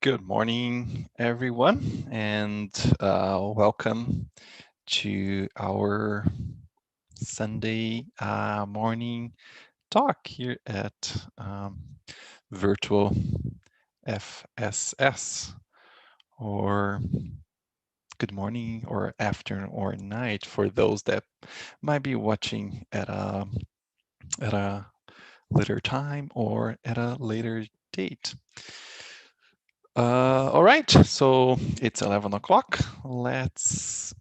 Good morning, everyone, and welcome to our Sunday morning talk here at Virtual FSS, or good morning, or afternoon, or night for those that might be watching at a later time or at a later date. All right, so it's 11 o'clock. Let's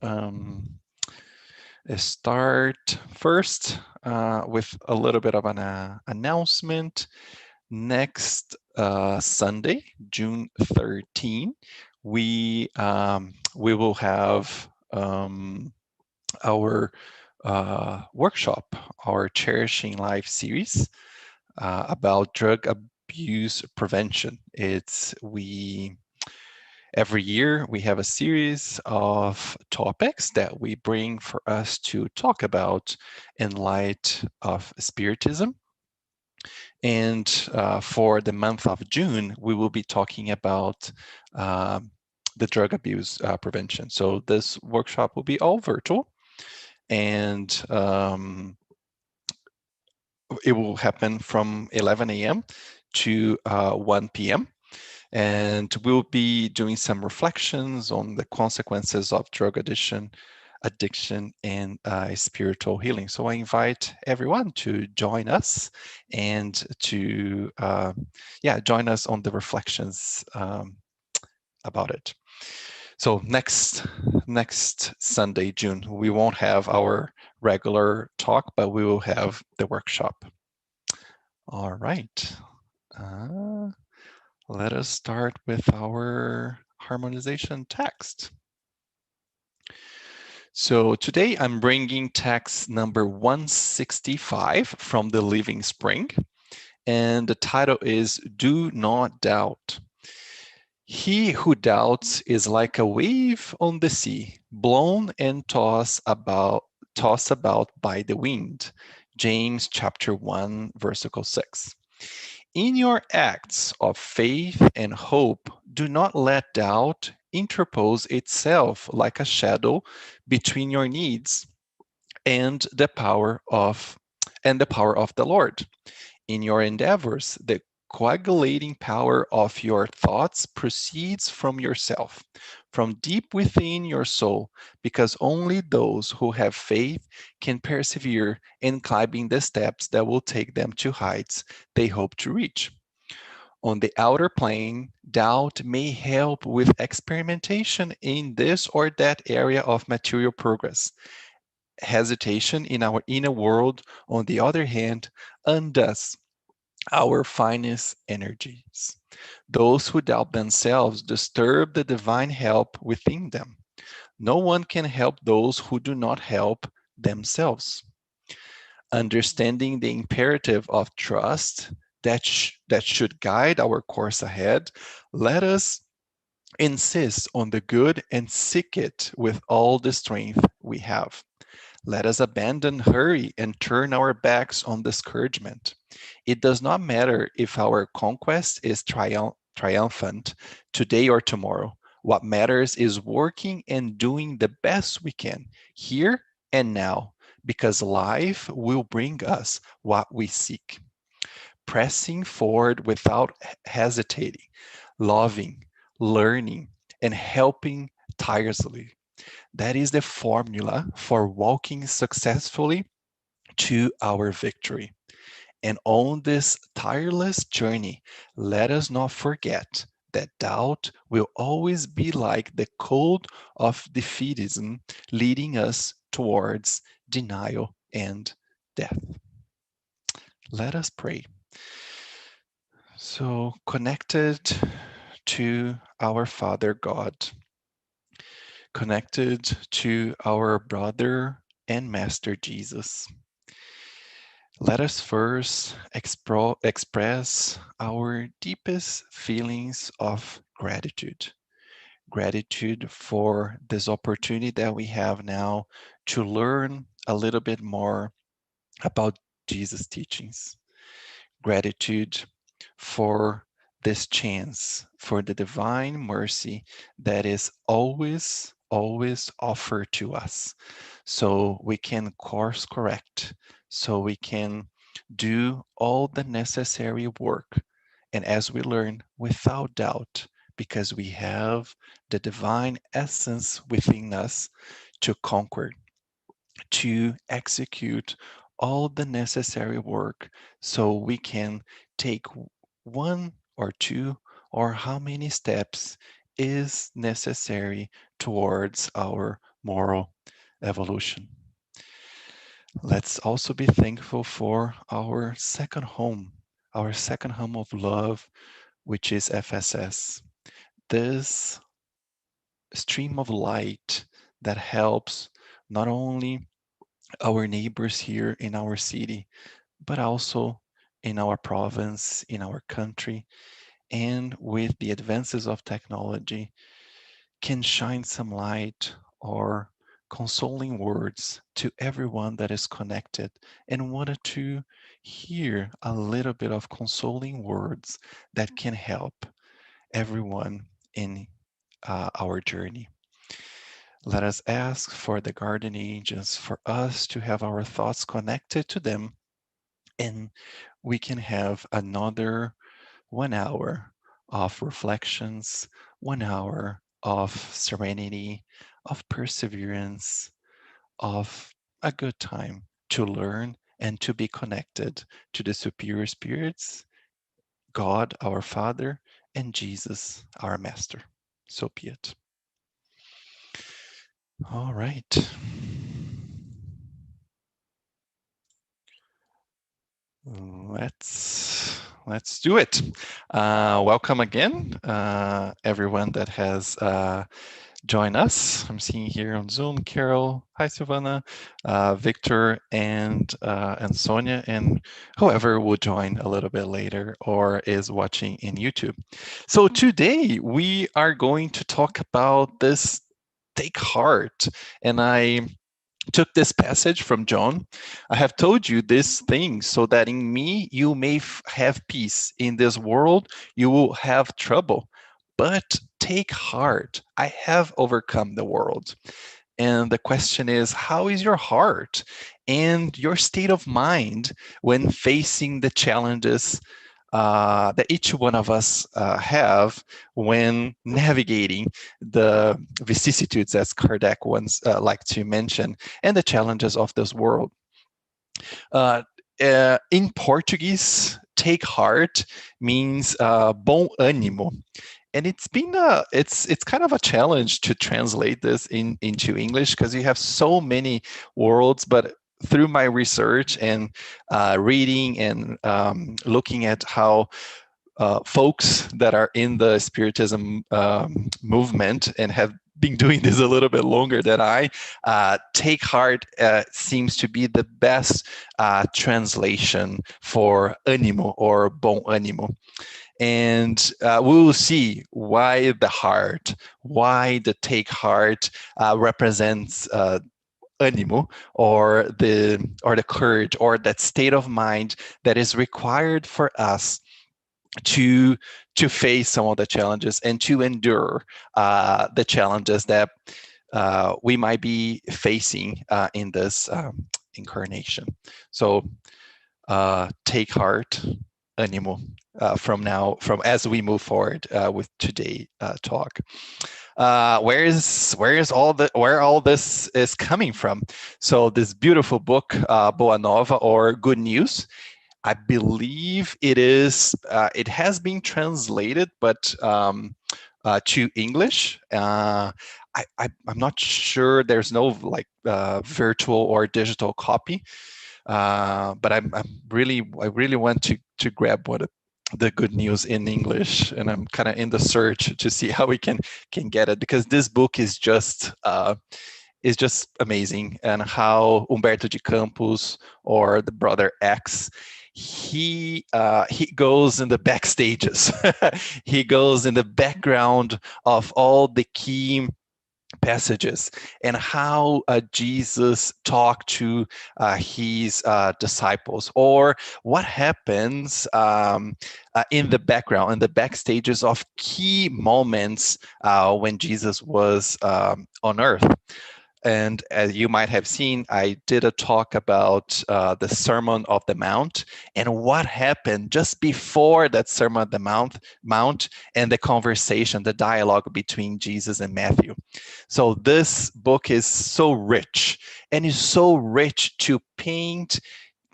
start first with a little bit of an announcement. Next Sunday, June 13, we will have our workshop, our Cherishing Life series about drug abuse prevention. Every year we have a series of topics that we bring for us to talk about in light of Spiritism. And for the month of June, we will be talking about the drug abuse prevention. So this workshop will be all virtual, and it will happen from 11 a.m. to 1 p.m. And we'll be doing some reflections on the consequences of drug addiction and spiritual healing. So I invite everyone to join us and to join us on the reflections about it. So next Sunday, June, we won't have our regular talk, but we will have the workshop. All right. Let us start with our harmonization text. So today I'm bringing text number 165 from the Living Spring, and the title is Do Not Doubt. He who doubts is like a wave on the sea, blown and tossed about by the wind. James chapter 1, verse 6. In your acts of faith and hope, do not let doubt interpose itself like a shadow between your needs and the power of the Lord. In your endeavors, the coagulating power of your thoughts proceeds from yourself, from deep within your soul, because only those who have faith can persevere in climbing the steps that will take them to heights they hope to reach. On the outer plane, doubt may help with experimentation in this or that area of material progress. Hesitation in our inner world, on the other hand, undoes our finest energies. Those who doubt themselves disturb the divine help within them. No one can help those who do not help themselves. Understanding the imperative of trust that should guide our course ahead, let us insist on the good and seek it with all the strength we have. Let us abandon hurry and turn our backs on discouragement. It does not matter if our conquest is triumphant today or tomorrow. What matters is working and doing the best we can here and now, because life will bring us what we seek. Pressing forward without hesitating, loving, learning, and helping tirelessly. That is the formula for walking successfully to our victory. And on this tireless journey, let us not forget that doubt will always be like the code of defeatism, leading us towards denial and death. Let us pray. So, connected to our Father God, connected to our brother and Master Jesus, let us first express our deepest feelings of gratitude. Gratitude for this opportunity that we have now to learn a little bit more about Jesus' teachings. Gratitude for this chance for the divine mercy that is always, always offered to us, so we can course correct, so we can do all the necessary work. And as we learn, without doubt, because we have the divine essence within us to conquer, to execute all the necessary work, so we can take one or two or how many steps is necessary towards our moral evolution. Let's also be thankful for our second home of love, which is FSS. This stream of light that helps not only our neighbors here in our city, but also in our province, in our country, and with the advances of technology, can shine some light or consoling words to everyone that is connected and wanted to hear a little bit of consoling words that can help everyone in our journey. Let us ask for the guardian angels for us to have our thoughts connected to them, and we can have another 1 hour of reflections, 1 hour of serenity, of perseverance, of a good time to learn and to be connected to the superior spirits, God, our Father, and Jesus, our Master. So be it. All right. Let's do it. Welcome again, everyone that has joined us. I'm seeing here on Zoom, Carol, hi Silvana, Victor, and Sonia, and whoever will join a little bit later or is watching in YouTube. So today we are going to talk about this take heart, and I took this passage from John. I have told you this thing so that in me you may have peace. In this world you will have trouble, but take heart. I have overcome the world. And the question is, how is your heart and your state of mind when facing the challenges that each one of us have when navigating the vicissitudes, as Kardec once liked to mention, and the challenges of this world? In Portuguese, take heart means bom ânimo, and it's kind of a challenge to translate this into English because you have so many words. But through my research and reading and looking at how folks that are in the Spiritism movement and have been doing this a little bit longer than I, take heart seems to be the best translation for ânimo or bom ânimo. And we will see why the heart, why the take heart represents ânimo, or the courage, or that state of mind that is required for us to face some of the challenges and to endure the challenges that we might be facing in this incarnation. So take heart, ânimo, from as we move forward with today talk. Where all this is coming from? So this beautiful book, Boa Nova, or Good News, I believe it is. It has been translated, but to English. I'm not sure. There's no like virtual or digital copy. But I really want to grab the Good News in English, and I'm kind of in the search to see how we can get it, because this book is just amazing. And how Humberto de Campos, or the brother X, he goes in the backstages. He goes in the background of all the key passages and how Jesus talked to his disciples, or what happens in the background, in the backstages of key moments when Jesus was on earth. And as you might have seen, I did a talk about the Sermon of the Mount and what happened just before that Sermon of the Mount and the conversation, the dialogue between Jesus and Matthew. So this book is so rich, and is so rich to paint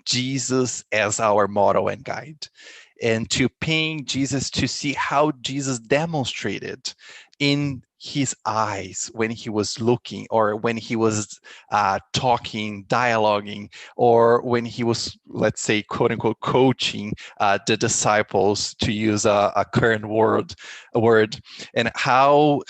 Jesus as our model and guide, and to paint Jesus, to see how Jesus demonstrated in his eyes when he was looking, or when he was talking, dialoguing, or when he was, let's say, quote unquote, coaching the disciples, to use a current word, and how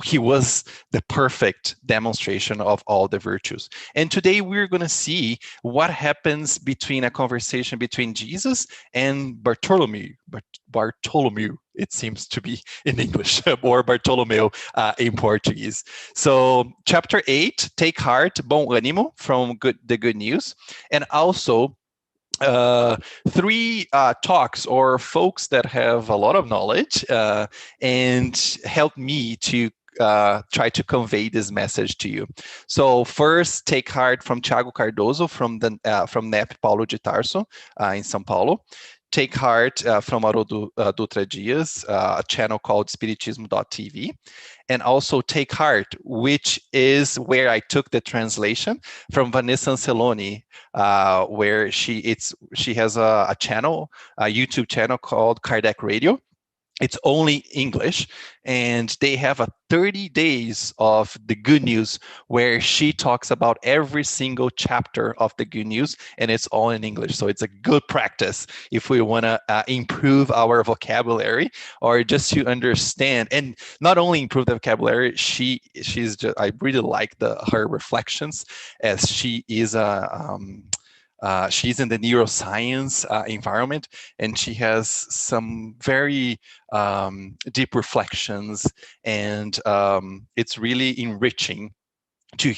he was the perfect demonstration of all the virtues. And today we're going to see what happens between a conversation between Jesus and Bartholomew. Bartholomew, it seems to be in English, or Bartolomeu in Portuguese. So chapter 8, take heart, bom ânimo, from the good news. And also three talks, or folks that have a lot of knowledge and help me to try to convey this message to you. So first, take heart, from Thiago Cardoso from NEP Paulo de Tarso in São Paulo. Take heart from Haroldo Dutra Dias, a channel called Spiritismo.tv. And also take heart, which is where I took the translation from Vanessa Anceloni, where she has a channel, a YouTube channel called Kardec Radio. It's only English, and they have a 30 days of the good news, where she talks about every single chapter of the good news, and it's all in English. So it's a good practice if we want to improve our vocabulary, or just to understand, and not only improve the vocabulary. I really like her reflections, as she is she's in the neuroscience environment, and she has some very deep reflections, and it's really enriching to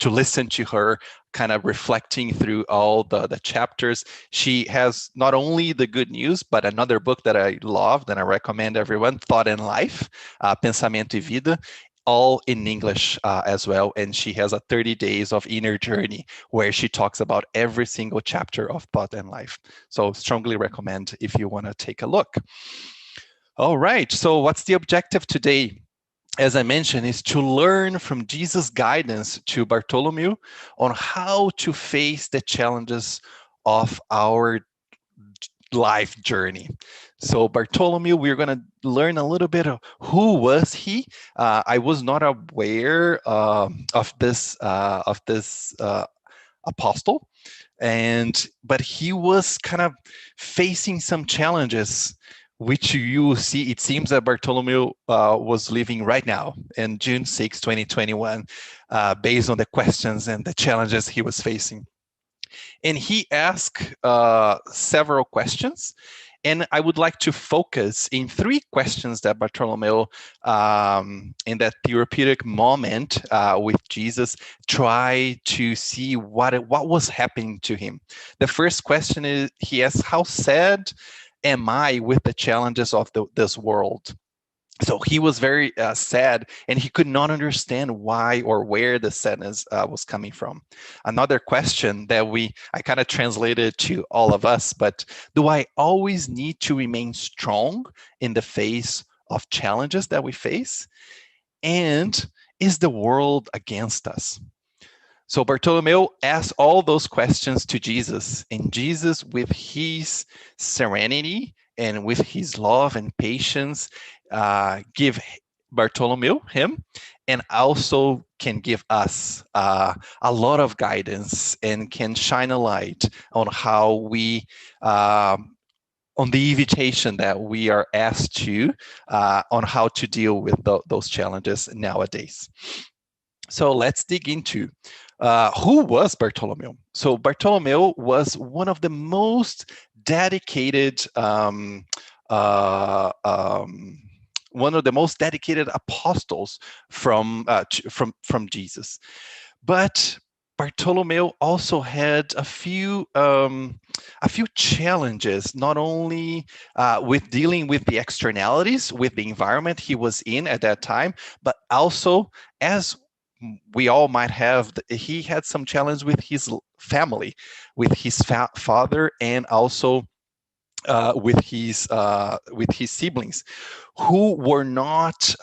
listen to her kind of reflecting through all the chapters. She has not only the good news, but another book that I loved and I recommend everyone, Thought and Life, Pensamento e Vida, all in English as well. And she has a 30 days of inner journey, where she talks about every single chapter of Thought and Life. So strongly recommend if you want to take a look. All right, so what's the objective today? As I mentioned, is to learn from Jesus' guidance to Bartholomew on how to face the challenges of our life journey. So Bartholomew, we're going to learn a little bit of who was he. I was not aware of this apostle, but he was kind of facing some challenges, which you see. It seems that Bartholomew was living right now in June 6, 2021, based on the questions and the challenges he was facing. And he asked several questions. And I would like to focus in three questions that Bartholomew, in that therapeutic moment with Jesus, try to see what was happening to him. The first question is, he asks, how sad am I with the challenges of this world? So he was very sad, and he could not understand why or where the sadness was coming from. Another question that I kind of translated to all of us, but do I always need to remain strong in the face of challenges that we face? And is the world against us? So Bartholomew asked all those questions to Jesus, and Jesus, with his serenity and with his love and patience, give Bartholomew him, and also can give us a lot of guidance, and can shine a light on how we on the invitation that we are asked to on how to deal with those challenges nowadays. So let's dig into who was Bartholomew. So Bartholomew was one of the most dedicated one of the most dedicated apostles from Jesus. But Bartholomew also had a few challenges, not only with dealing with the externalities, with the environment he was in at that time, but also, as we all might have, he had some challenge with his family, with his father, and also with his siblings, who were not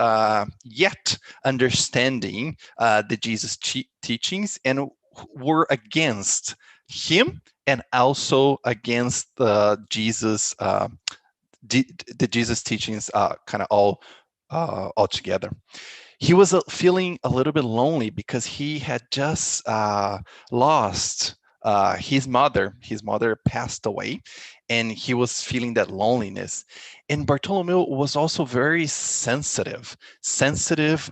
yet understanding the Jesus teachings, and were against him, and also against the Jesus teachings, kind of all together. He was feeling a little bit lonely because he had just lost his mother. His mother passed away, and he was feeling that loneliness. And Bartholomew was also very sensitive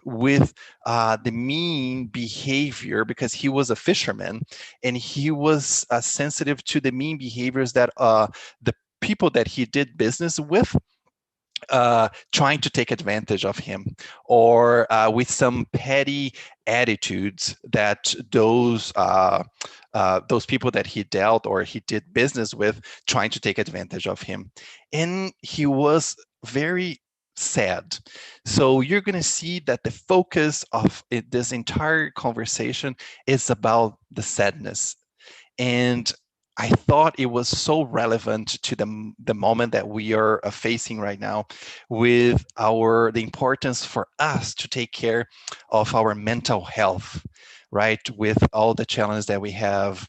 with the mean behavior, because he was a fisherman, and he was sensitive to the mean behaviors that the people that he did business with trying to take advantage of him, or with some petty attitudes that those people that he dealt or he did business with, trying to take advantage of him. And he was very sad. So you're going to see that the focus of this entire conversation is about the sadness. And I thought it was so relevant to the moment that we are facing right now, with the importance for us to take care of our mental health, right? With all the challenges that we have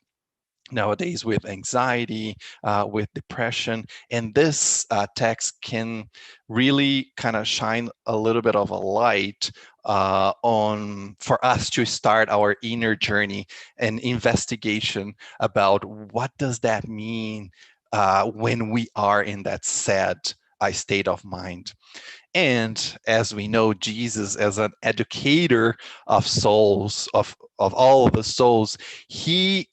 nowadays, with anxiety, with depression. And this text can really kind of shine a little bit of a light for us to start our inner journey and investigation about what does that mean when we are in that sad state of mind. And as we know, Jesus, as an educator of souls, of all of the souls, he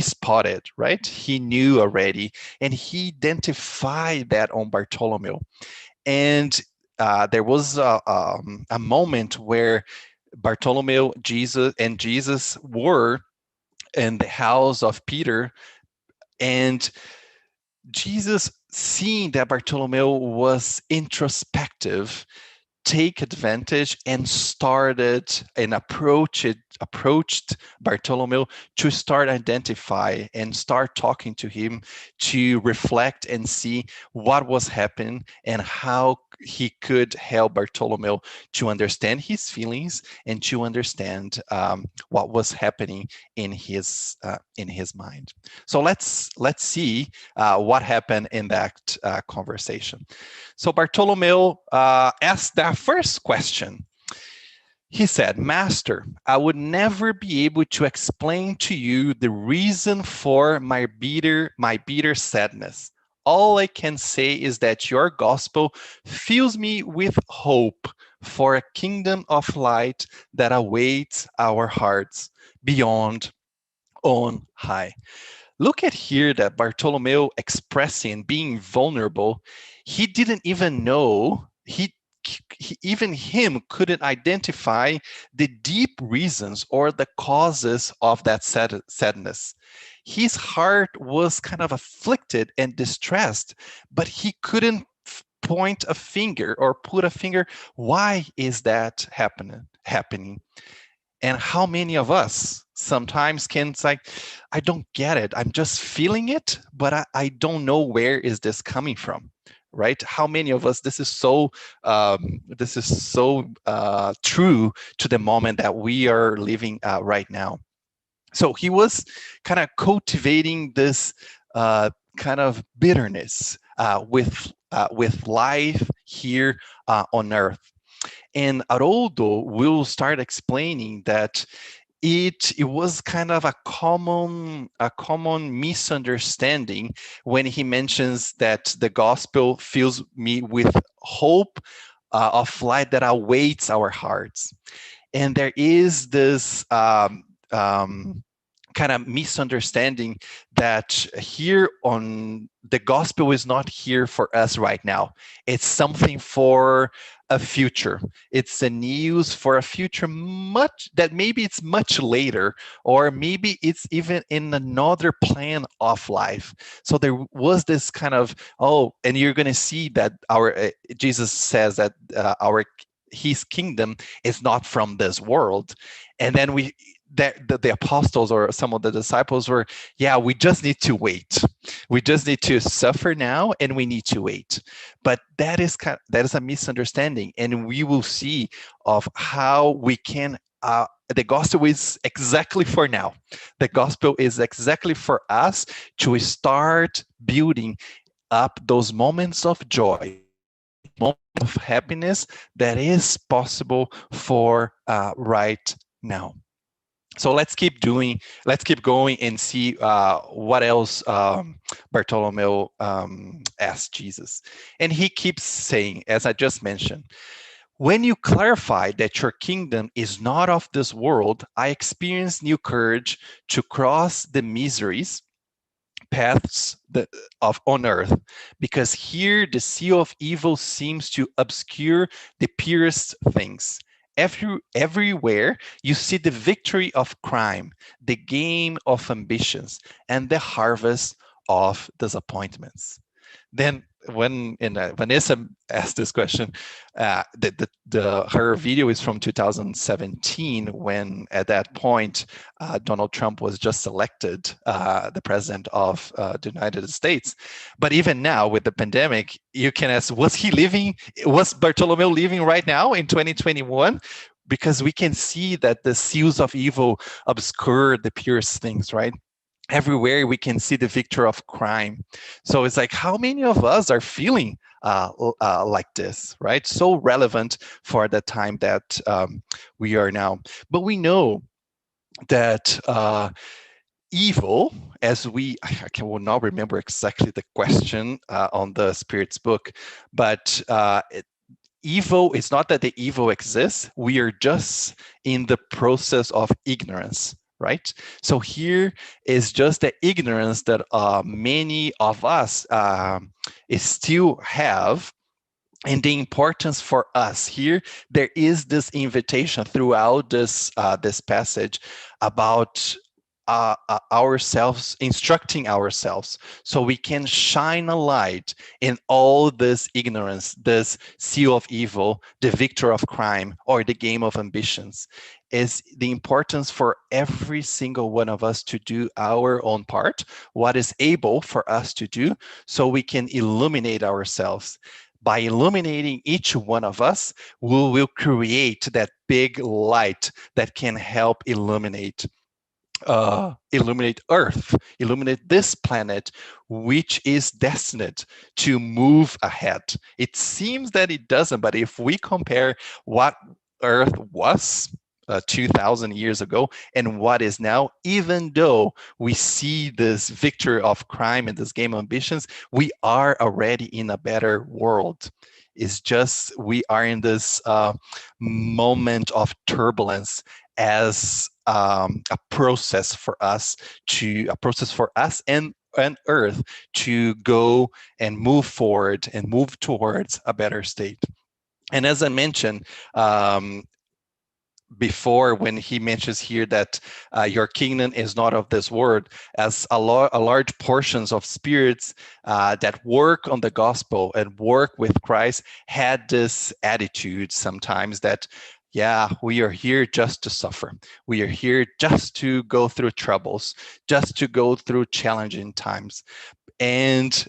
spotted, right? He knew already, and he identified that on Bartholomew. And there was a moment where Bartholomew, Jesus were in the house of Peter, and Jesus, seeing that Bartholomew was introspective, take advantage and started and approached Bartholomew to start identify and start talking to him, to reflect and see what was happening and how he could help Bartholomew to understand his feelings and to understand what was happening in his mind. So let's see what happened in that conversation. So Bartholomew asked that first question. He said, "Master, I would never be able to explain to you the reason for my bitter sadness. All I can say is that your gospel fills me with hope for a kingdom of light that awaits our hearts beyond on high." Look at here that Bartholomew expressing, being vulnerable. He didn't even know, even him couldn't identify the deep reasons or the causes of that sadness. His heart was kind of afflicted and distressed, but he couldn't point a finger or put a finger. Why is that happening? And how many of us sometimes can say, I don't get it. I'm just feeling it, but I don't know where is this coming from, right? How many of us, this is so true to the moment that we are living right now. So he was kind of cultivating this kind of bitterness with life here on earth. And Haroldo will start explaining that it was kind of a common misunderstanding when he mentions that the gospel fills me with hope of light that awaits our hearts. And there is this kind of misunderstanding that here on the gospel is not here for us right now. It's something for a future. It's a news for a future that maybe it's much later, or maybe it's even in another plan of life. So there was this kind of, oh, and you're going to see that Jesus says that his kingdom is not from this world. And then the apostles or some of the disciples were, yeah, we just need to wait. We just need to suffer now, and we need to wait. But that is a misunderstanding, and we will see of how we can. The gospel is exactly for now. The gospel is exactly for us to start building up those moments of joy, moments of happiness that is possible for right now. So let's keep going and see what else Bartholomew asked Jesus. And he keeps saying, as I just mentioned, when you clarify that your kingdom is not of this world, I experience new courage to cross the miseries paths on earth, because here the seal of evil seems to obscure the purest things. Everywhere you see the victory of crime, the game of ambitions, and the harvest of disappointments. Then when Vanessa asked this question, her video is from 2017, when at that point Donald Trump was just elected the president of the United States. But even now with the pandemic, you can ask, was Bartholomew living right now in 2021? Because we can see that the seals of evil obscure the purest things, right? Everywhere we can see the victory of crime. So it's like, how many of us are feeling like this, right? So relevant for the time that we are now. But we know that evil, I will not remember exactly the question on the Spirit's book, but evil is not that the evil exists. We are just in the process of ignorance, right? So here is just the ignorance that many of us still have. And the importance for us here, there is this invitation throughout this passage about ourselves, instructing ourselves, so we can shine a light in all this ignorance, this seal of evil, the victor of crime, or the game of ambitions. Is the importance for every single one of us to do our own part, what is able for us to do, so we can illuminate ourselves. By illuminating each one of us, we will create that big light that can help illuminate Earth, illuminate this planet, which is destined to move ahead. It seems that it doesn't, but if we compare what Earth was 2,000 years ago and what is now, even though we see this victory of crime and this game of ambitions, we are already in a better world. It's just we are in this moment of turbulence as a process for us and Earth to go and move forward and move towards a better state. And as I mentioned before, when he mentions here that your kingdom is not of this world, as a large portions of spirits that work on the gospel and work with Christ had this attitude sometimes that, yeah, we are here just to suffer. We are here just to go through troubles, just to go through challenging times. And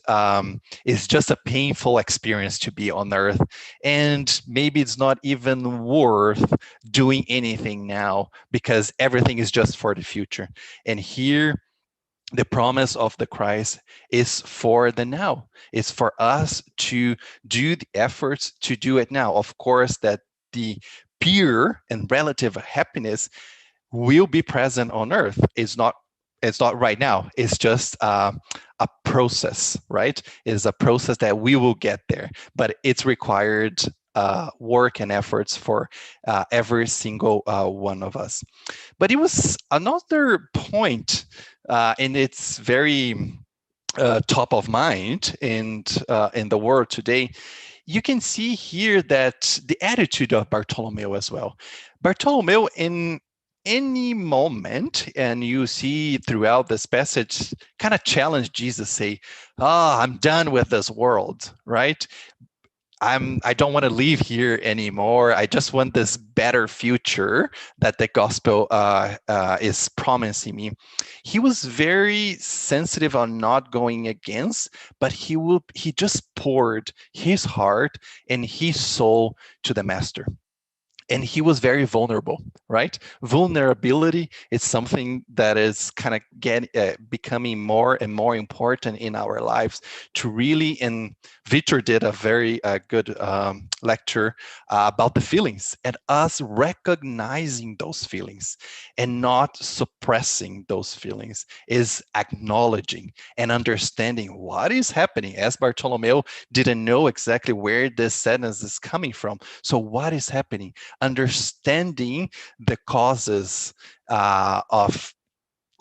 it's just a painful experience to be on earth. And maybe it's not even worth doing anything now, because everything is just for the future. And here, the promise of the Christ is for the now. It's for us to do the efforts to do it now. Of course, that the pure and relative happiness will be present on earth. It's not right now. It's just a process, right? It's a process that we will get there, but it's required work and efforts for every single one of us. But it was another point, and it's very top of mind in the world today. you can see here that the attitude of Bartholomew as well. Bartholomew, in any moment, and you see throughout this passage, kind of challenge Jesus, say, I'm done with this world, right? I don't want to live here anymore. I just want this better future that the gospel is promising me. He was very sensitive on not going against, but he just poured his heart and his soul to the master. And he was very vulnerable, right? Vulnerability is something that is kind of becoming more and more important in our lives to really, and Victor did a very good lecture about the feelings and us recognizing those feelings and not suppressing those feelings, is acknowledging and understanding what is happening. As Bartholomew didn't know exactly where this sadness is coming from. So what is happening? Understanding the causes of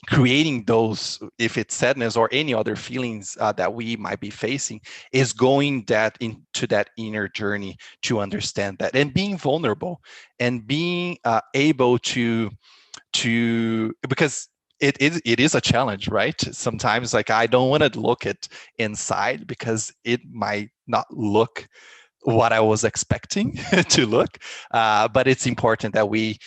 creating those, if it's sadness or any other feelings that we might be facing, is going that into that inner journey to understand that, and being vulnerable and being able to because it is a challenge, right? Sometimes, like, I don't want to look it inside because it might not look what I was expecting to look. But it's important that we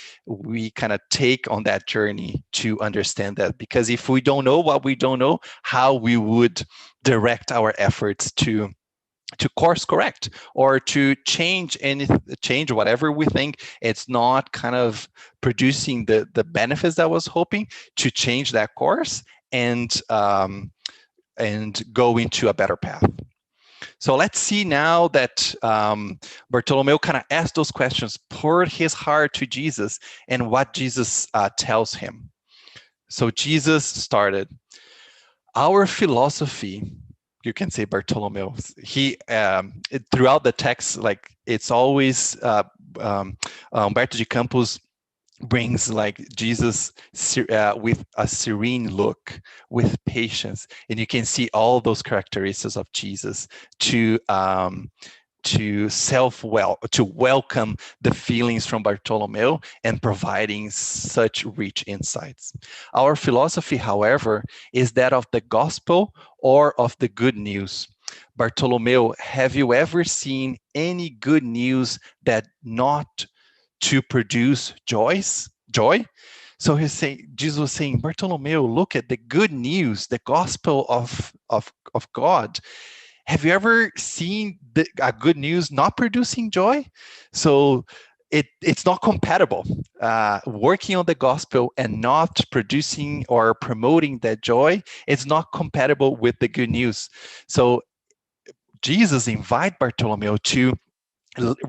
kind of take on that journey to understand that, because if we don't know what we don't know, how we would direct our efforts to course correct or to change whatever we think it's not kind of producing the benefits that I was hoping, to change that course and go into a better path. So let's see now that Bartholomew kind of asked those questions, poured his heart to Jesus, and what Jesus tells him. So Jesus started, our philosophy, you can say Bartholomew, he throughout the text, like, it's always Humberto de Campos brings like Jesus with a serene look, with patience, and you can see all those characteristics of Jesus to welcome the feelings from Bartholomew and providing such rich insights. Our philosophy, however, is that of the gospel or of the good news. Bartholomew, have you ever seen any good news that not to produce joy? So Jesus was saying, Bartholomew, look at the good news, the gospel of God. Have you ever seen a good news not producing joy? So it's not compatible. Working on the gospel and not producing or promoting that joy, it's not compatible with the good news. So Jesus invites Bartholomew to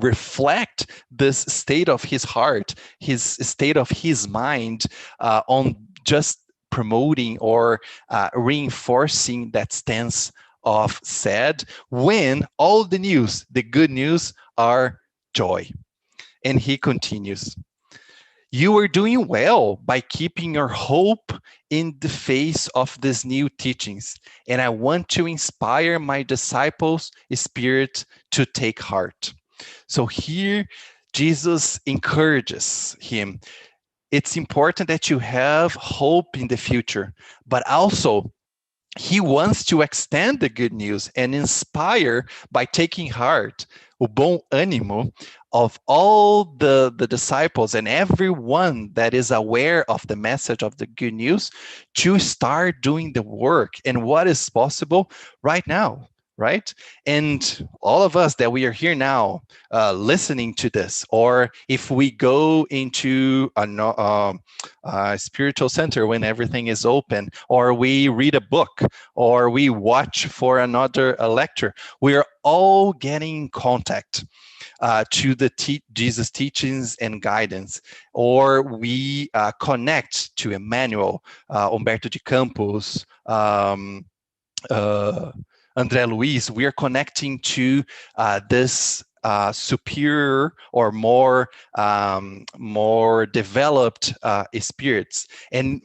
reflect this state of his heart, his state of his mind, on just promoting or reinforcing that stance of sad, when all the news, the good news, are joy. And he continues, you are doing well by keeping your hope in the face of these new teachings. And I want to inspire my disciples' spirit to take heart. So here, Jesus encourages him. It's important that you have hope in the future, but also he wants to extend the good news and inspire by taking heart, o bom ânimo, of all the disciples and everyone that is aware of the message of the good news to start doing the work and what is possible right now, right? And all of us that we are here now listening to this, or if we go into a spiritual center when everything is open, or we read a book, or we watch for another lecture, we are all getting in contact to the Jesus teachings and guidance, or we connect to Emmanuel, Humberto de Campos, André Luiz. We are connecting to this superior or more developed spirits, and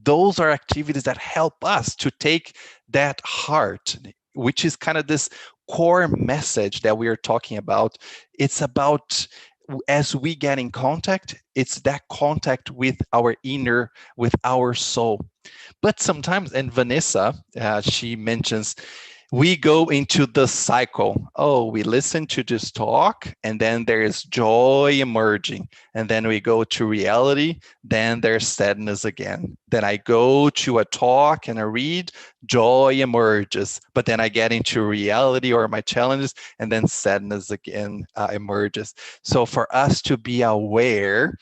those are activities that help us to take that heart, which is kind of this core message that we are talking about. It's about, as we get in contact, it's that contact with our inner, with our soul. But sometimes, and Vanessa, she mentions, we go into the cycle. Oh, we listen to this talk, and then there is joy emerging. And then we go to reality, then there's sadness again. Then I go to a talk and I read, joy emerges. But then I get into reality or my challenges, and then sadness again emerges. So for us to be aware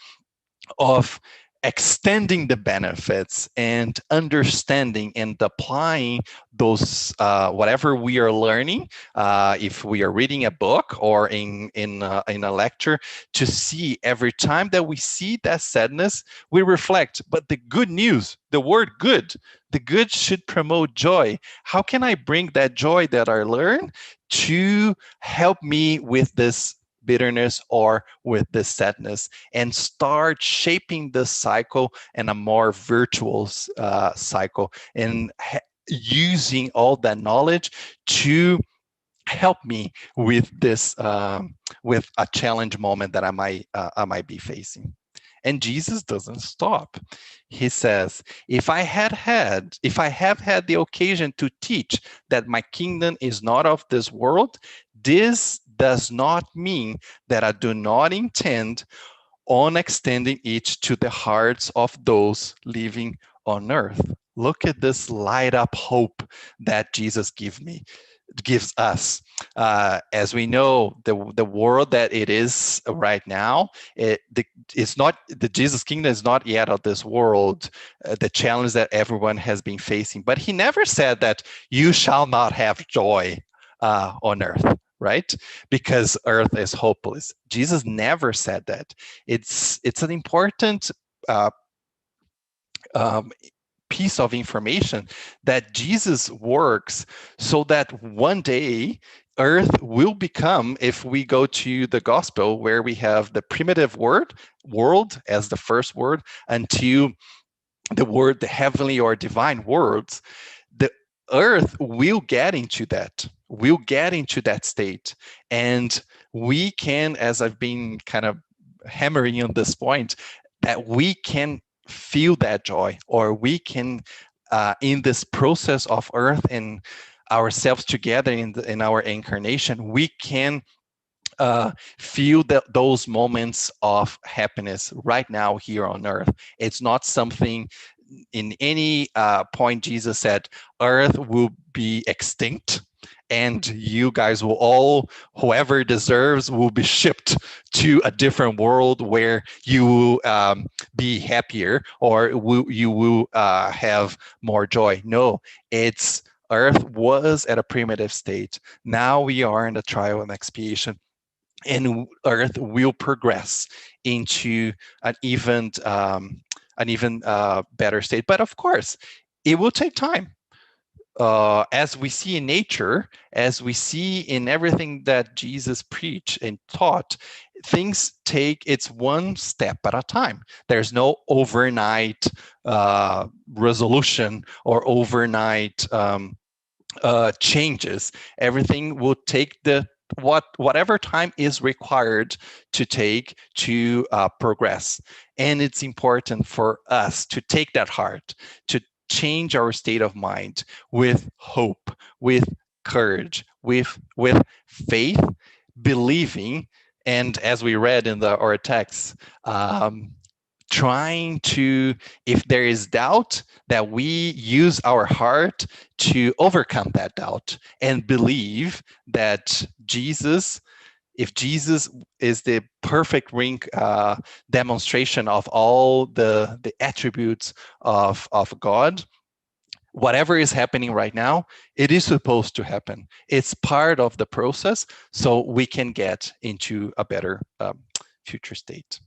of extending the benefits and understanding and applying those whatever we are learning, if we are reading a book or in a lecture, to see every time that we see that sadness, we reflect. But the good news, the word good, the good should promote joy. How can I bring that joy that I learn to help me with this bitterness or with this sadness, and start shaping the cycle in a more virtuous cycle, and using all that knowledge to help me with this with a challenge moment that I might be facing. And Jesus doesn't stop. He says, if I have had the occasion to teach that my kingdom is not of this world, this does not mean that I do not intend on extending it to the hearts of those living on earth. Look at this light up hope that Jesus gives us. As we know, the world that it is right now, it's not, the Jesus kingdom is not yet of this world, the challenge that everyone has been facing. But he never said that you shall not have joy on earth, right? Because earth is hopeless. Jesus never said that. It's an important uh, um, piece of information that Jesus works so that one day earth will become, if we go to the gospel where we have the primitive world as the first word, until the word, the heavenly or divine worlds, the earth will get into that, state. And we can, as I've been kind of hammering on this point, that we can feel that joy, or we can in this process of earth and ourselves together in our incarnation, we can feel those moments of happiness right now here on earth. It's not something, in any point Jesus said earth will be extinct and you guys will all, whoever deserves, will be shipped to a different world where you will be happier, or you will have more joy. No, it's earth was at a primitive state. Now we are in the trial and expiation, and earth will progress into an even better state. But of course, it will take time. As we see in nature, as we see in everything that Jesus preached and taught, things take, it's one step at a time. There's no overnight resolution or overnight changes. Everything will take whatever time is required to take to progress. And it's important for us to take that heart, to change our state of mind with hope, with courage, with faith, believing, and as we read in our text, trying to, if there is doubt, that we use our heart to overcome that doubt and believe that Jesus, if Jesus is the perfect demonstration of all the attributes of God, whatever is happening right now, it is supposed to happen. It's part of the process, so we can get into a better future state.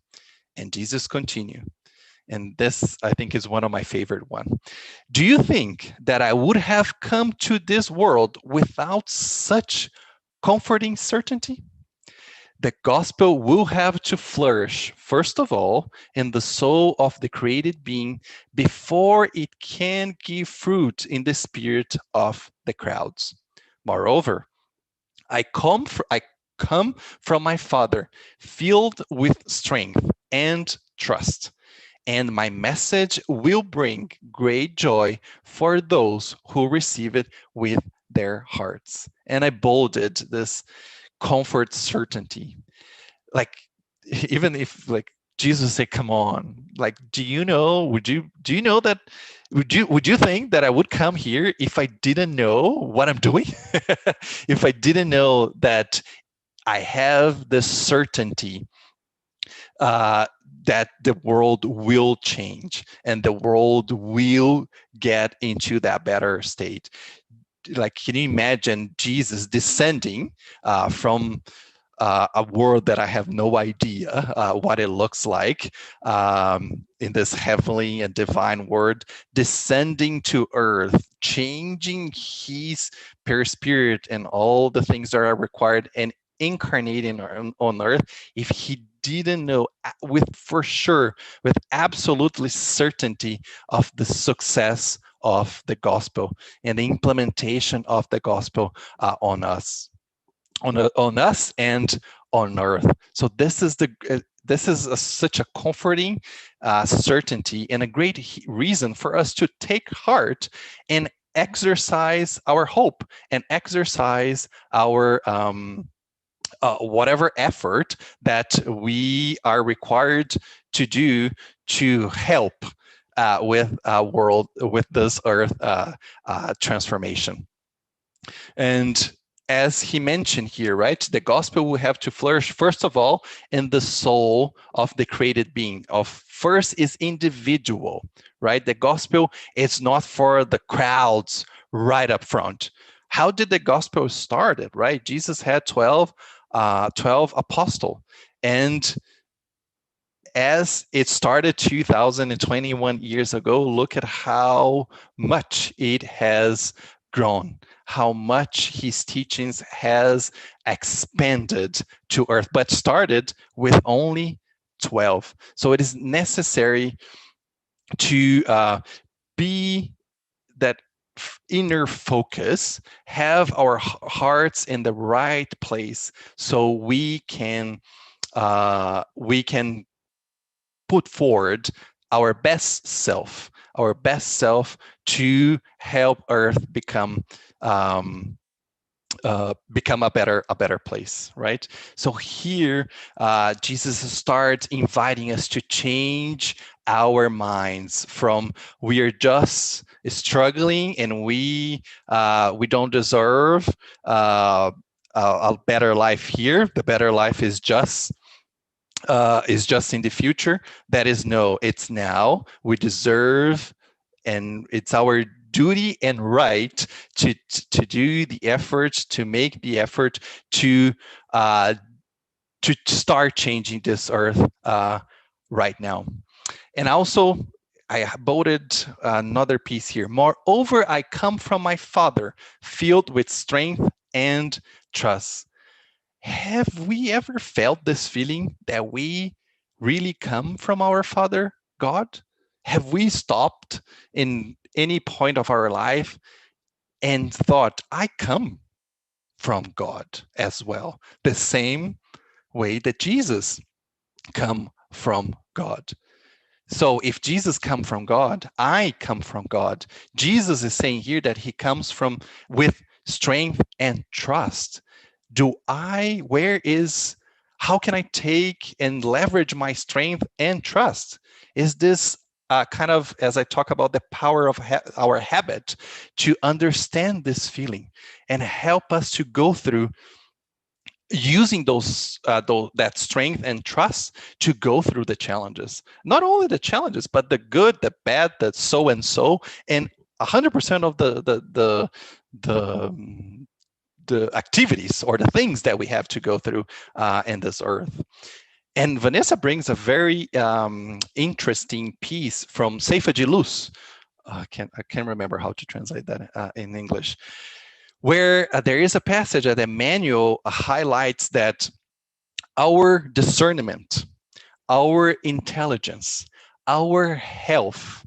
And Jesus continued. And this, I think, is one of my favorite ones. Do you think that I would have come to this world without such comforting certainty? The gospel will have to flourish, first of all, in the soul of the created being before it can give fruit in the spirit of the crowds. Moreover, I come from my Father, filled with strength and trust, and my message will bring great joy for those who receive it with their hearts. And I bolded this comfort certainty. Like, even if like Jesus said, come on, like, do you know that would you think that I would come here if I didn't know what I'm doing? If I didn't know that I have the certainty uh, that the world will change and the world will get into that better state. Like, can you imagine Jesus descending from a world that I have no idea what it looks like, in this heavenly and divine word, descending to earth, changing his spirit and all the things that are required, and incarnating on earth? If he didn't know for sure, with absolutely certainty, of the success of the gospel and the implementation of the gospel on us on us and on earth. So this is such a comforting certainty, and a great reason for us to take heart and exercise our hope and exercise our whatever effort that we are required to do to help with this earth transformation. And as he mentioned here, right, the gospel will have to flourish, first of all, in the soul of the created being. First is individual, right? The gospel is not for the crowds right up front. How did the gospel started, right? Jesus had 12 apostles. And as it started 2021 years ago, look at how much it has grown, how much his teachings has expanded to earth, but started with only 12. So it is necessary to be that inner focus, have our hearts in the right place, so we can put forward our best self to help Earth become a better place, right? So here, Jesus starts inviting us to change our minds from we are just struggling and we don't deserve a better life here. The better life is just in the future. That is, no, it's now. We deserve, and it's our duty and right to do the effort, to make the effort to start changing this earth right now. And also, I bolded another piece here. Moreover, I come from my Father, filled with strength and trust. Have we ever felt this feeling that we really come from our Father, God? Have we stopped in any point of our life and thought, I come from God as well, the same way that Jesus come from God? So if Jesus come from God, I come from God. Jesus is saying here that he comes from with strength and trust. How can I take and leverage my strength and trust? Is this kind of, as I talk about the power of our habit, to understand this feeling and help us to go through using that strength and trust to go through the challenges, not only the challenges, but the good, the bad, the so and so, and 100% of the activities or the things that we have to go through in this earth. And Vanessa brings a very interesting piece from Seifa de Luz. I can't remember how to translate that in English, where there is a passage that Emmanuel highlights that our discernment, our intelligence, our health,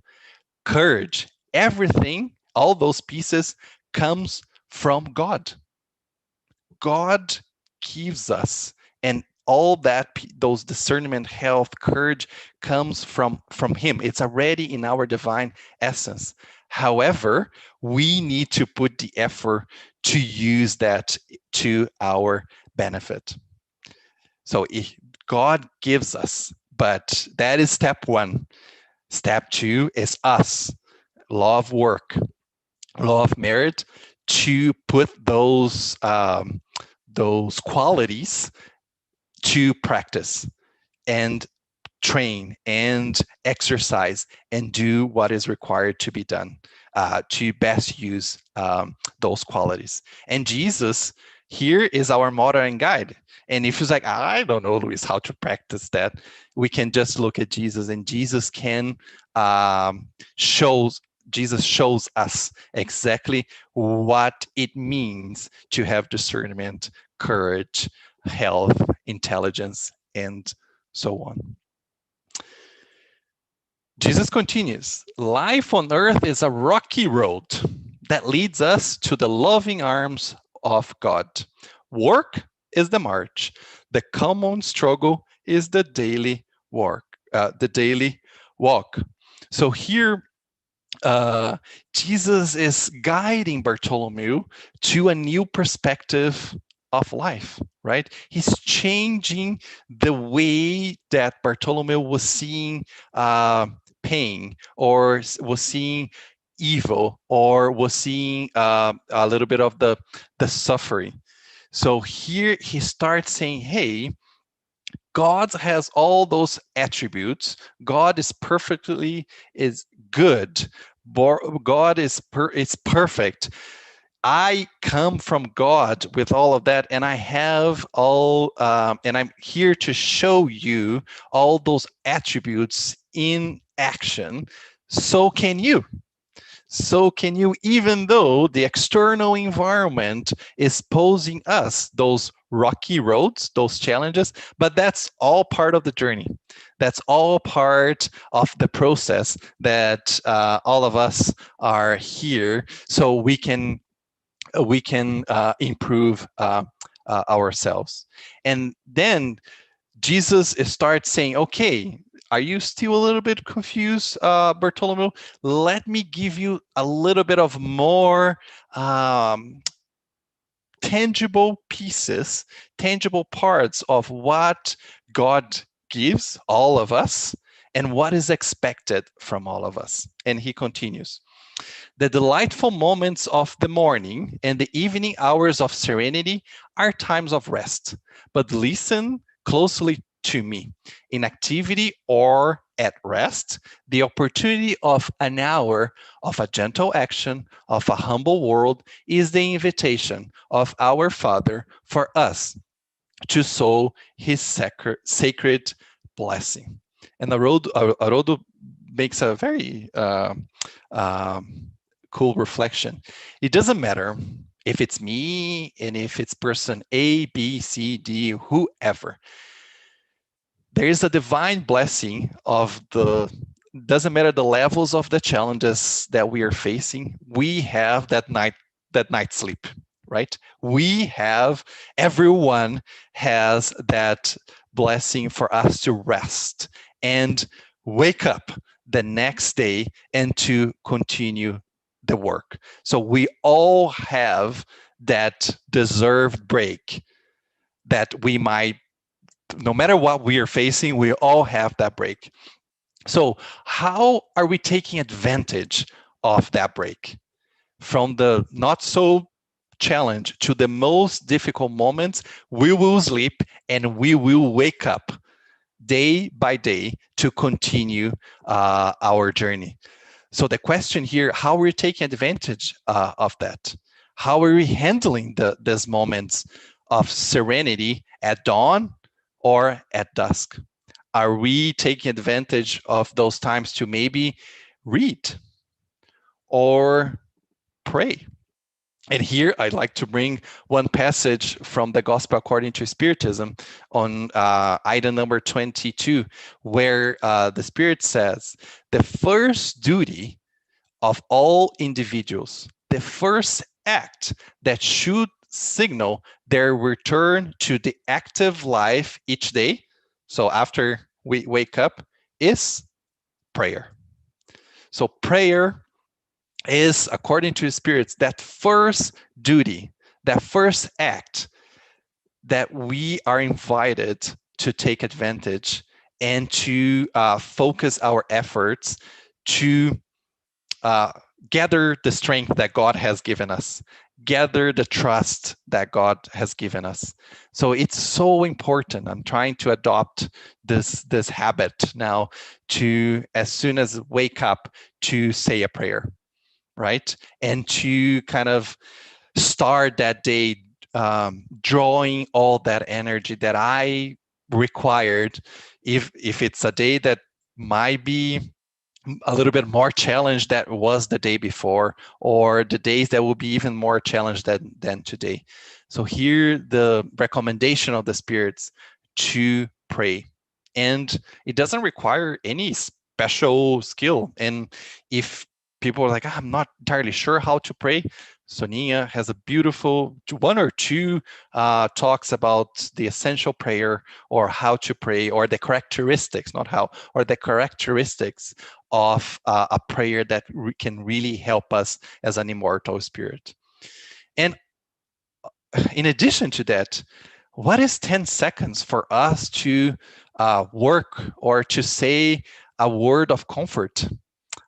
courage, everything, all those pieces comes from God. God gives us, and all that, those discernment, health, courage comes from him. It's already in our divine essence. However, we need to put the effort to use that to our benefit. So God gives us, but that is step one. Step two is us, law of work, law of merit, to put those qualities to practice and train and exercise and do what is required to be done to best use those qualities. And Jesus here is our model and guide. And if it's like, I don't know, Luis, how to practice that, we can just look at Jesus, and Jesus can Jesus shows us exactly what it means to have discernment, courage, health, intelligence, and so on. Jesus continues, life on earth is a rocky road that leads us to the loving arms of God. Work is the march. The common struggle is the daily work, the daily walk. So here, Jesus is guiding Bartholomew to a new perspective of life, right? He's changing the way that Bartholomew was seeing pain, or was seeing evil, or was seeing a little bit of the suffering. So here he starts saying, hey, God has all those attributes. God is good. God is perfect. I come from God with all of that, and I have all, and I'm here to show you all those attributes in action. So can you. So can you, even though the external environment is posing us those rocky roads, those challenges, but that's all part of the journey. That's all part of the process that all of us are here, so we can improve ourselves. And then Jesus starts saying, okay, are you still a little bit confused, Bartholomew? Let me give you a little bit of more tangible pieces, tangible parts of what God gives all of us and what is expected from all of us. And he continues. The delightful moments of the morning and the evening hours of serenity are times of rest, but listen closely to me. In activity or at rest, the opportunity of an hour of a gentle action, of a humble world, is the invitation of our Father for us to sow his sacred blessing. And Haroldo makes a very cool reflection. It doesn't matter if it's me and if it's person A, B, C, D, whoever. There is a divine blessing of doesn't matter the levels of the challenges that we are facing, we have that night sleep, right? Everyone has that blessing for us to rest and wake up the next day and to continue the work. So we all have that deserved break that we might, no matter what we are facing, we all have that break. So how are we taking advantage of that break? From the not so challenge to the most difficult moments, we will sleep and we will wake up day by day to continue our journey. So the question here, how are we taking advantage of that? How are we handling these moments of serenity at dawn or at dusk? Are we taking advantage of those times to maybe read or pray? And here I'd like to bring one passage from the Gospel according to Spiritism on item number 22, where the Spirit says, the first duty of all individuals, the first act that should signal their return to the active life each day, so after we wake up, is prayer. So prayer is, according to the spirits, that first duty, that first act that we are invited to take advantage and to focus our efforts to gather the strength that God has given us, gather the trust that God has given us. So it's so important. I'm trying to adopt this habit now to, as soon as wake up, to say a prayer, right? And to kind of start that day drawing all that energy that I required. If it's a day that might be a little bit more challenged that was the day before, or the days that will be even more challenged than today. So here the recommendation of the spirits to pray. And it doesn't require any special skill. And if people are like, I'm not entirely sure how to pray, Sonia has a beautiful 1 or 2 talks about the essential prayer, or how to pray, or the characteristics, not how, or the characteristics of a prayer that can really help us as an immortal spirit. And in addition to that, what is 10 seconds for us to work or to say a word of comfort,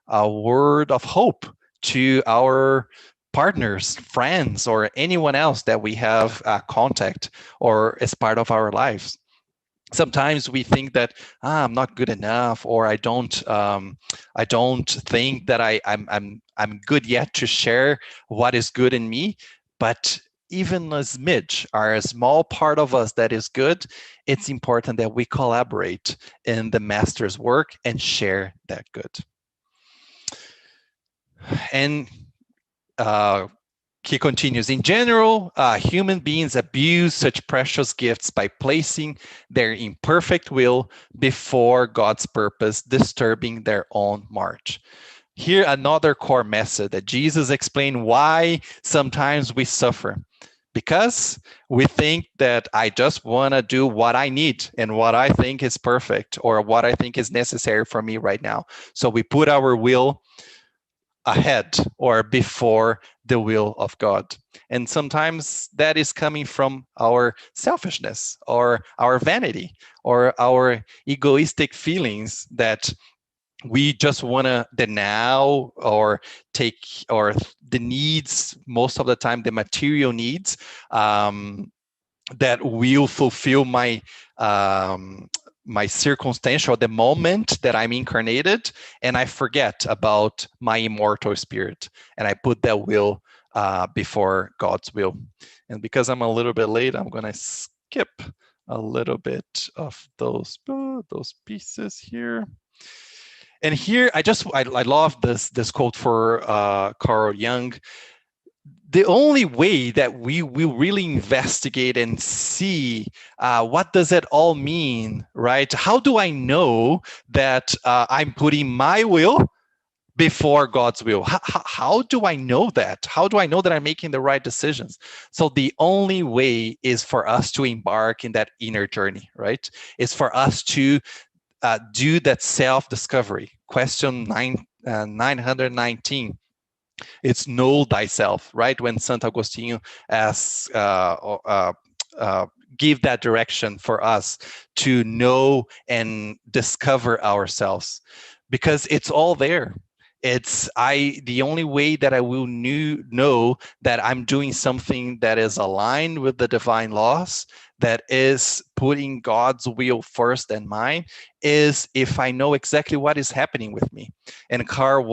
a word of hope to our partners, friends, or anyone else that we have contact or as part of our lives? Sometimes we think that I'm not good enough, or I don't think that I'm good yet to share what is good in me. But even a smidge, or a small part of us that is good, it's important that we collaborate in the master's work and share that good. And he continues, in general, human beings abuse such precious gifts by placing their imperfect will before God's purpose, disturbing their own march. Here, another core message that Jesus explained why sometimes we suffer. Because we think that I just want to do what I need and what I think is perfect, or what I think is necessary for me right now. So we put our will ahead or before the will of God. And sometimes that is coming from our selfishness, or our vanity, or our egoistic feelings that we just want to the now, or take, or the needs, most of the time the material needs, that will fulfill my my circumstantial, the moment that I'm incarnated, and I forget about my immortal spirit, and I put that will before God's will. And because I'm a little bit late, I'm going to skip a little bit of those pieces here. And here, I love this quote for Carl Jung. The only way that we will really investigate and see what does it all mean, right? How do I know that I'm putting my will before God's will? How do I know that? How do I know that I'm making the right decisions? So the only way is for us to embark in that inner journey, right? It's for us to do that self-discovery. Question 919. It's know thyself, right? When Santo Agostinho asks, give that direction for us to know and discover ourselves, because it's all there. It's the only way that I will know that I'm doing something that is aligned with the divine laws, that is putting God's will first and mine, is if I know exactly what is happening with me. And Carl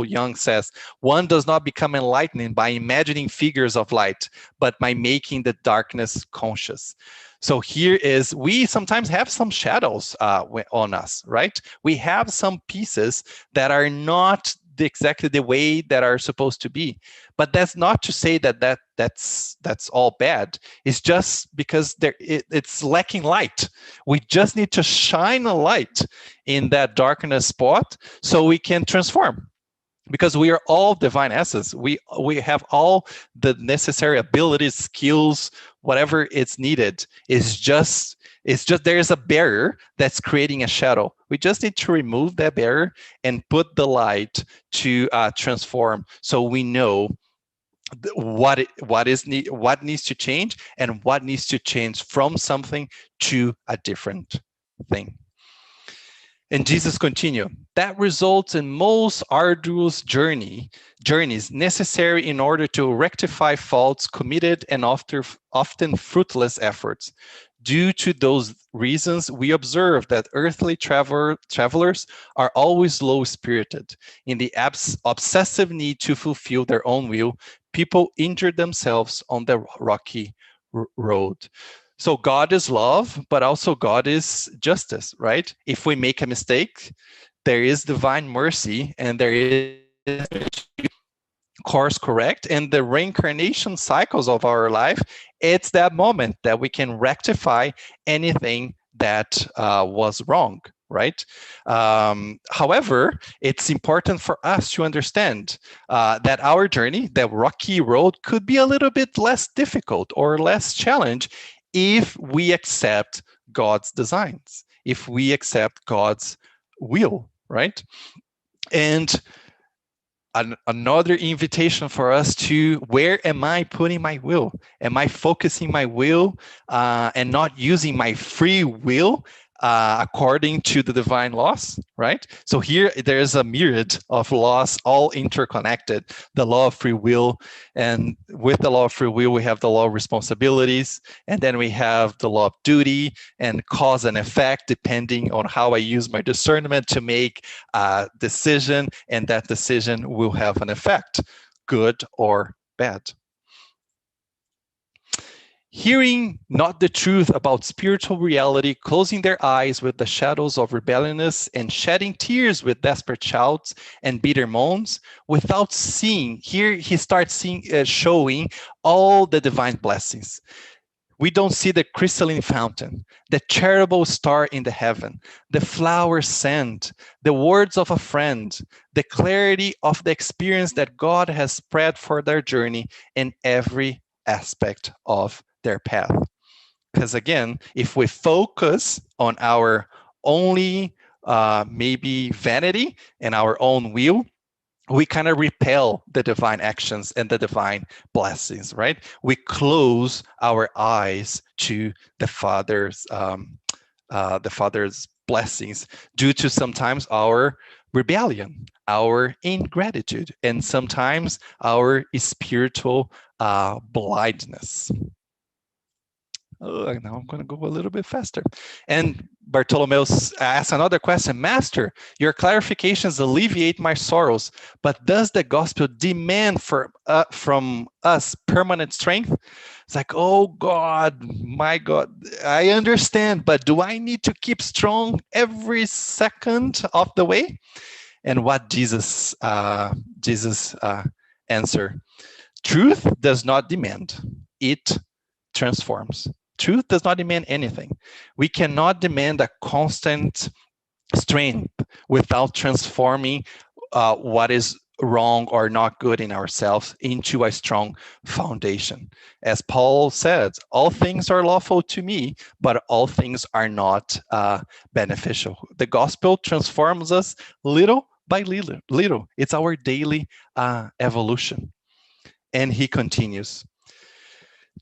Jung says, one does not become enlightened by imagining figures of light, but by making the darkness conscious. So here is, we sometimes have some shadows on us, right? We have some pieces that are not exactly the way that are supposed to be. But that's not to say that that's all bad. It's just because it's lacking light. We just need to shine a light in that darkness spot so we can transform. because we are all divine essence. We have all the necessary abilities, skills, whatever it's needed. It's just there's a barrier that's creating a shadow. We just need to remove that barrier and put the light to transform, so we know what needs to change, and what needs to change from something to a different thing. And Jesus continued, that results in most arduous journeys necessary in order to rectify faults committed and often fruitless efforts. Due to those reasons, we observe that earthly travelers are always low-spirited. In the obsessive need to fulfill their own will, people injure themselves on the rocky road. So God is love, but also God is justice, right? If we make a mistake, there is divine mercy, and there is course correct. And the reincarnation cycles of our life, it's that moment that we can rectify anything that was wrong, right? However, it's important for us to understand that our journey, that rocky road, could be a little bit less difficult or less challenge if we accept God's designs, if we accept God's will, right? And another invitation for us to, where am I putting my will? Am I focusing my will and not using my free will according to the divine laws, right? So here there's a myriad of laws, all interconnected. The law of free will, and with the law of free will, we have the law of responsibilities, and then we have the law of duty and cause and effect, depending on how I use my discernment to make a decision, and that decision will have an effect, good or bad. Hearing not the truth about spiritual reality, closing their eyes with the shadows of rebelliousness, and shedding tears with desperate shouts and bitter moans, without seeing, here he starts showing all the divine blessings. We don't see the crystalline fountain, the charitable star in the heaven, the flower scent, the words of a friend, the clarity of the experience that God has spread for their journey in every aspect of their path. Because again, if we focus on our only maybe vanity and our own will, we kind of repel the divine actions and the divine blessings, right? We close our eyes to the Father's blessings due to sometimes our rebellion, our ingratitude, and sometimes our spiritual blindness. Oh, now I'm going to go a little bit faster. And Bartholomew asks another question. Master, your clarifications alleviate my sorrows, but does the gospel demand from us permanent strength? It's like, oh God, my God, I understand, but do I need to keep strong every second of the way? And what Jesus answer? Truth does not demand, it transforms. Truth does not demand anything. We cannot demand a constant strength without transforming what is wrong or not good in ourselves into a strong foundation. As Paul says, all things are lawful to me, but all things are not beneficial. The gospel transforms us little by little. It's our daily evolution. And he continues,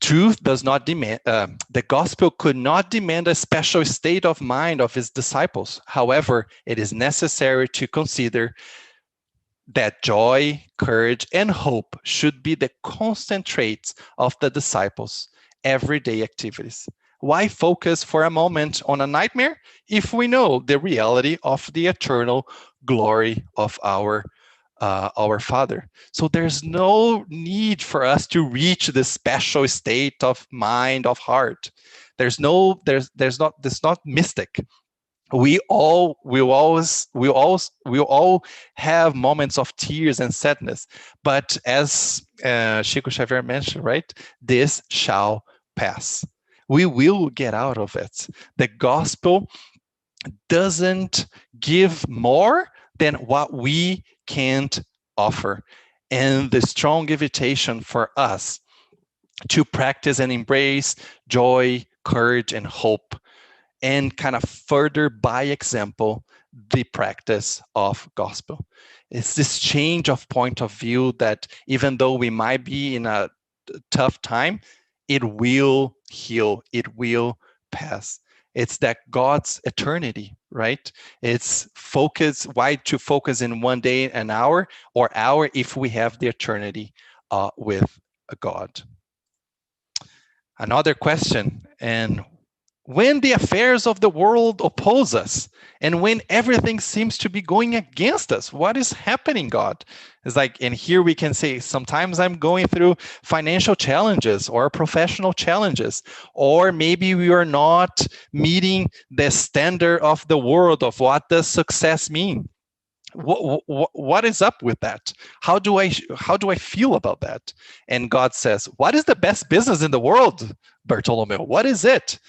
truth does not demand, the gospel could not demand a special state of mind of his disciples. However, it is necessary to consider that joy, courage, and hope should be the constant traits of the disciples' everyday activities. Why focus for a moment on a nightmare if we know the reality of the eternal glory of our Father? So there's no need for us to reach this special state of mind, of heart. There's not mystic. We all have moments of tears and sadness, but as Chico Xavier mentioned, right? This shall pass. We will get out of it. The gospel doesn't give more than what we can't offer, and the strong invitation for us to practice and embrace joy, courage, and hope, and kind of further by example the practice of gospel. It's this change of point of view that even though we might be in a tough time, it will heal, it will pass. It's that God's eternity, right? It's focus. Why to focus in one day, an hour, or hour if we have the eternity with God? Another question, and when the affairs of the world oppose us and when everything seems to be going against us, what is happening, God? It's like, and here we can say, sometimes I'm going through financial challenges or professional challenges, or maybe we are not meeting the standard of the world of what does success mean. What is up with that? How do I feel about that? And God says, what is the best business in the world, Bartholomew? What is it?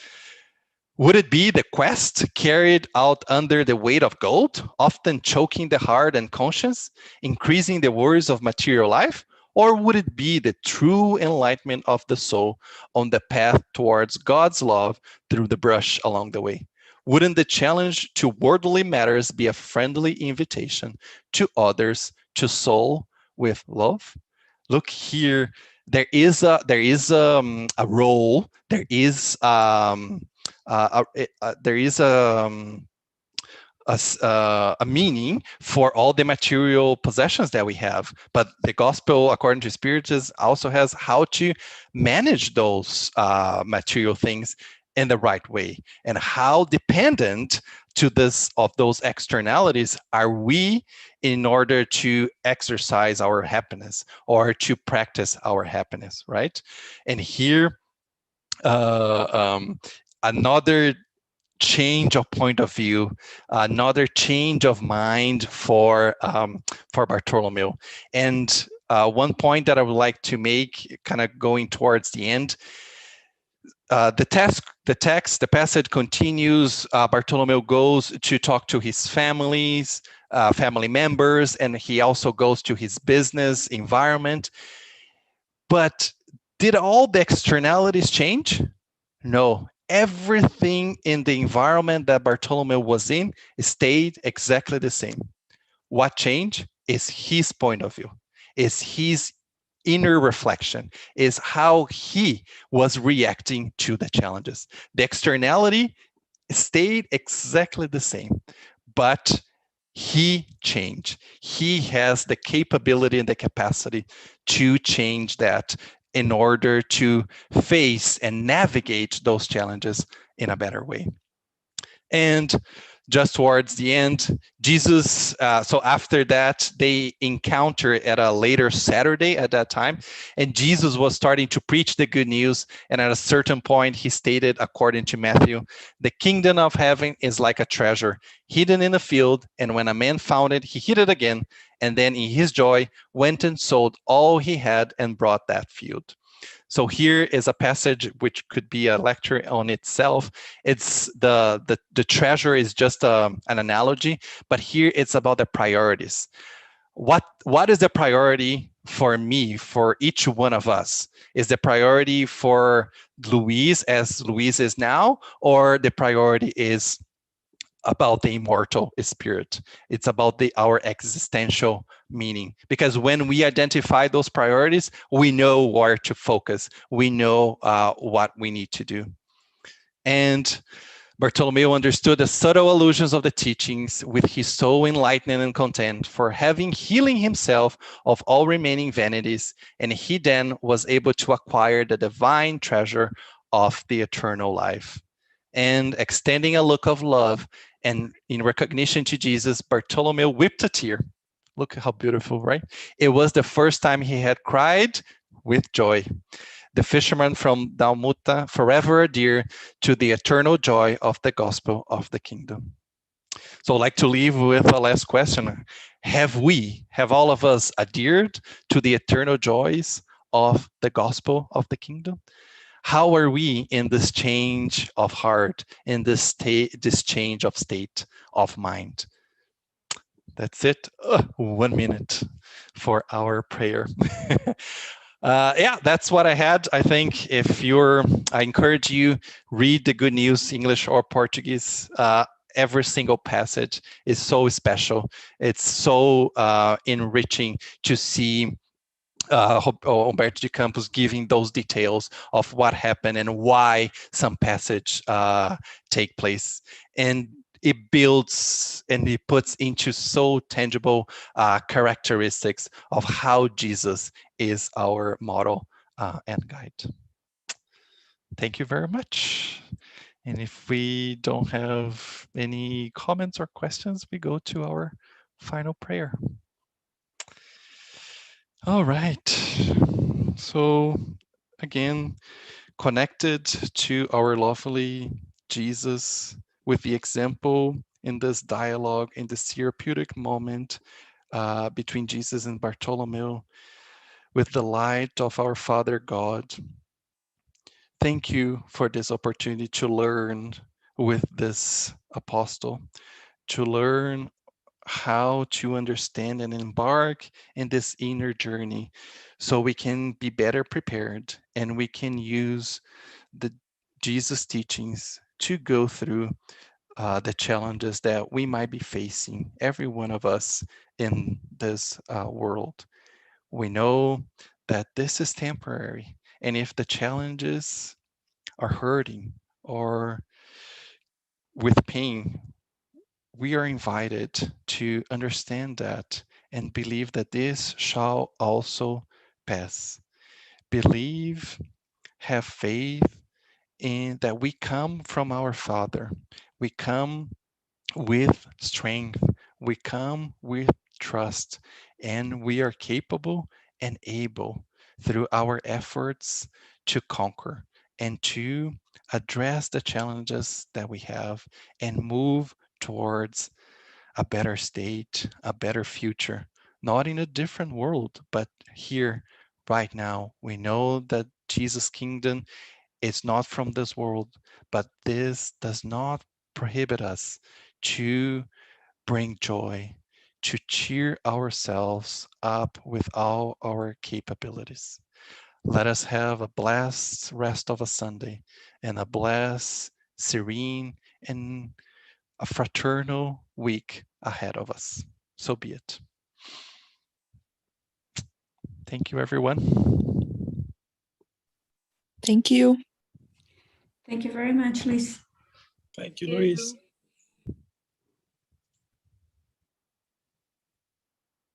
Would it be the quest carried out under the weight of gold, often choking the heart and conscience, increasing the worries of material life? Or would it be the true enlightenment of the soul on the path towards God's love through the brush along the way? Wouldn't the challenge to worldly matters be a friendly invitation to others to soul with love? Look here, there is a role, there is a meaning for all the material possessions that we have, but the gospel according to spiritism also has how to manage those material things in the right way, and how dependent to this of those externalities are we in order to exercise our happiness or to practice our happiness, right? And here another change of point of view, another change of mind for Bartholomew. And one point that I would like to make, kind of going towards the end, the passage continues. Bartholomew goes to talk to his family members, and he also goes to his business environment. But did all the externalities change? No, everything in the environment that Bartholomew was in stayed exactly the same. What changed is his point of view, is his inner reflection, is how he was reacting to the challenges. The externality stayed exactly the same, but he changed. He has the capability and the capacity to change that in order to face and navigate those challenges in a better way. And just towards the end, Jesus, so after that, they encounter at a later Saturday at that time, and Jesus was starting to preach the good news. And at a certain point, he stated, according to Matthew, the kingdom of heaven is like a treasure hidden in a field, and when a man found it, he hid it again, and then in his joy went and sold all he had and brought that field. So here is a passage which could be a lecture on itself. It's the treasure is just an analogy, but here it's about the priorities. What is the priority for me, for each one of us? Is the priority for Louise as Louise is now, or the priority is about the immortal spirit? It's about our existential meaning. Because when we identify those priorities, we know where to focus. We know what we need to do. And Bartholomew understood the subtle allusions of the teachings with his soul enlightened and content for having healing himself of all remaining vanities, and he then was able to acquire the divine treasure of the eternal life. And extending a look of love and in recognition to Jesus, Bartholomew wept a tear. Look how beautiful, right? It was the first time he had cried with joy. The fisherman from Dalmuta, forever dear to the eternal joy of the gospel of the kingdom. So I'd like to leave with a last question. Have all of us adhered to the eternal joys of the gospel of the kingdom? How are we in this change of heart, in this change of state of mind? That's it. 1 minute for our prayer. Yeah, that's what I had. I think I encourage you, read the Good News, English or Portuguese. Every single passage is so special. It's so enriching to see Humberto de Campos giving those details of what happened and why some passage take place. And it builds and it puts into so tangible characteristics of how Jesus is our model and guide. Thank you very much. And if we don't have any comments or questions, we go to our final prayer. All right. So again, connected to our lovely Jesus with the example in this dialogue, in this therapeutic moment between Jesus and Bartholomew, with the light of our Father God. Thank you for this opportunity to learn with this apostle, to learn how to understand and embark in this inner journey so we can be better prepared and we can use the Jesus teachings to go through the challenges that we might be facing, every one of us in this world. We know that this is temporary, and if the challenges are hurting or with pain, we are invited to understand that and believe that this shall also pass. Believe, have faith in that we come from our Father. We come with strength. We come with trust, and we are capable and able through our efforts to conquer and to address the challenges that we have and move towards a better state, a better future, not in a different world, but here, right now. We know that Jesus' kingdom is not from this world, but this does not prohibit us to bring joy, to cheer ourselves up with all our capabilities. Let us have a blessed rest of a Sunday and a blessed, serene, and a fraternal week ahead of us. So be it. Thank you, everyone. Thank you. Thank you very much, Luis. Thank you, Luis.